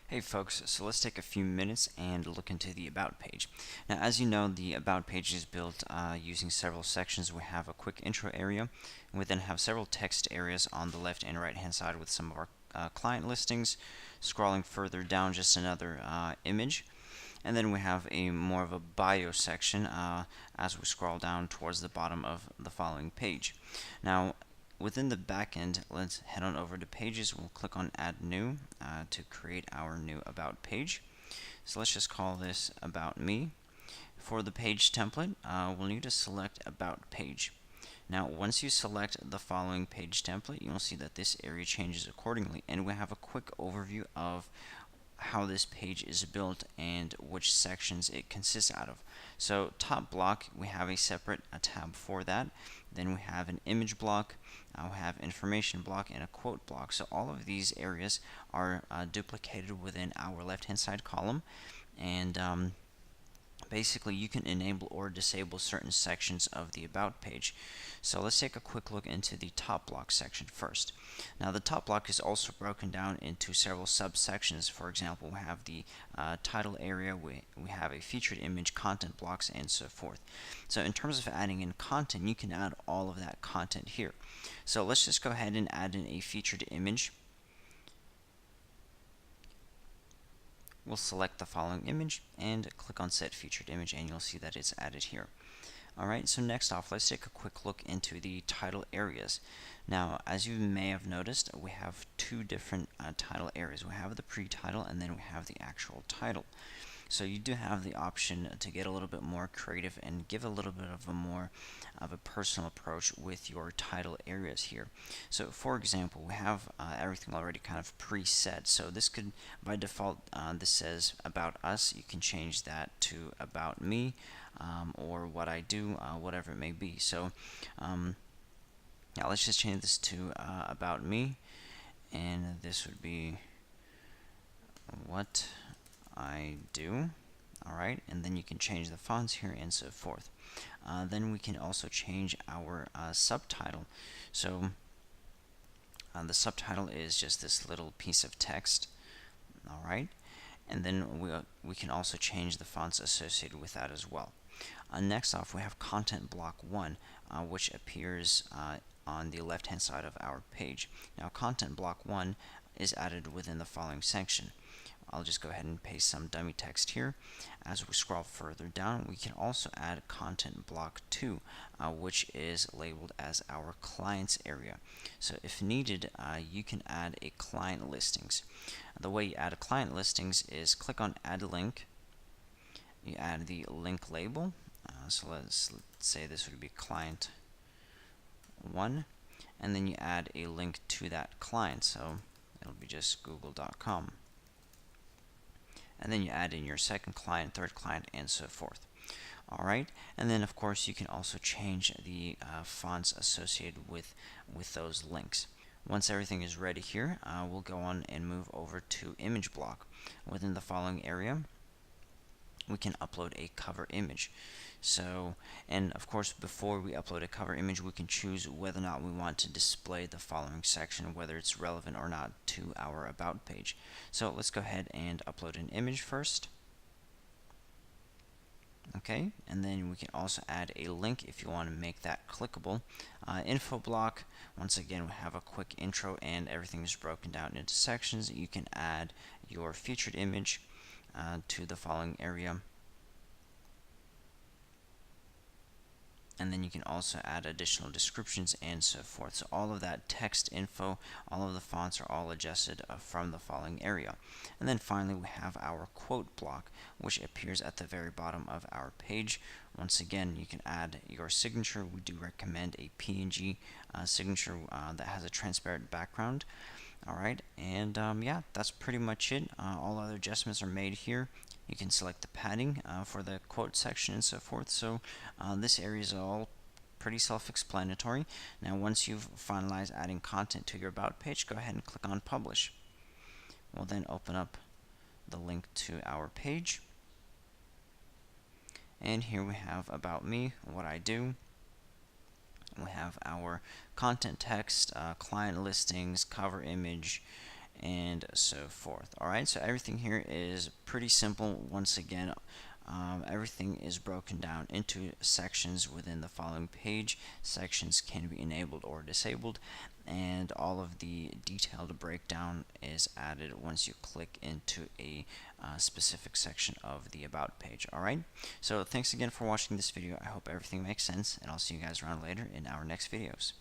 Hey folks, so let's take a few minutes and look into the About page. Now, as you know, the About page is built using several sections. We have a quick intro area, and we then have several text areas on the left and right hand side with some of our client listings. Scrolling further down, just another image. And then we have a more of a bio section as we scroll down towards the bottom of the following page. Now, within the backend, let's head on over to pages. We'll click on add new to create our new about page. So let's just call this about me. For the page template, we'll need to select about page. Now, once you select the following page template, you'll see that this area changes accordingly, and we have a quick overview of how this page is built and which sections it consists out of. So top block, we have a separate tab for that. Then we have an image block, we have information block, and a quote block. So all of these areas are duplicated within our left hand side column, and basically you can enable or disable certain sections of the about page. So let's take a quick look into the top block section first. Now the top block is also broken down into several subsections. For example, we have the title area, we have a featured image, content blocks, and so forth. So in terms of adding in content, you can add all of that content here. So let's just go ahead and add in a featured image. We'll select the following image and click on set featured image, and you'll see that it's added here. Alright, so next off, let's take a quick look into the title areas. Now, as you may have noticed, we have two different title areas. We have the pre-title, and then we have the actual title. So you do have the option to get a little bit more creative and give a little bit of a more of a personal approach with your title areas here. So for example, we have everything already kind of preset. So this could, by default, this says about us. You can change that to about me, or what I do, whatever it may be. So now let's just change this to about me, and this would be what I do. Alright, and then you can change the fonts here and so forth. Then we can also change our subtitle. So the subtitle is just this little piece of text. Alright, and then we can also change the fonts associated with that as well. Next off, we have content block 1, which appears on the left hand side of our page. Now content block 1 is added within the following section. I'll just go ahead and paste some dummy text here. As we scroll further down, we can also add content block 2, which is labeled as our clients area. So if needed, you can add a client listings. The way you add a client listings is click on add link. You add the link label. So let's say this would be client 1, and then you add a link to that client. So it'll be just google.com. And then you add in your second client, third client, and so forth. Alright, and then of course you can also change the fonts associated with those links. Once everything is ready here, we'll go on and move over to image block. Within the following area, we can upload a cover image. So, and of course, before we upload a cover image, we can choose whether or not we want to display the following section, whether it's relevant or not to our about page. So let's go ahead and upload an image first. Okay, and then we can also add a link if you want to make that clickable. Info block, once again, we have a quick intro and everything is broken down into sections. You can add your featured image to the following area. And then you can also add additional descriptions and so forth. So all of that text info, all of the fonts are all adjusted from the following area. And then finally we have our quote block, which appears at the very bottom of our page. Once again, you can add your signature. We do recommend a PNG signature that has a transparent background. Alright, and yeah, that's pretty much it. All other adjustments are made here. You can select the padding for the quote section and so forth. So this area is all pretty self-explanatory. Now once you've finalized adding content to your about page, go ahead and click on publish. We'll then open up the link to our page. And here we have about me, what I do. We have our content text, client listings, cover image, and so forth. Alright, so everything here is pretty simple. Once again, everything is broken down into sections within the following page. Sections can be enabled or disabled, and all of the detailed breakdown is added once you click into a specific section of the About page. Alright, so thanks again for watching this video. I hope everything makes sense, and I'll see you guys around later in our next videos.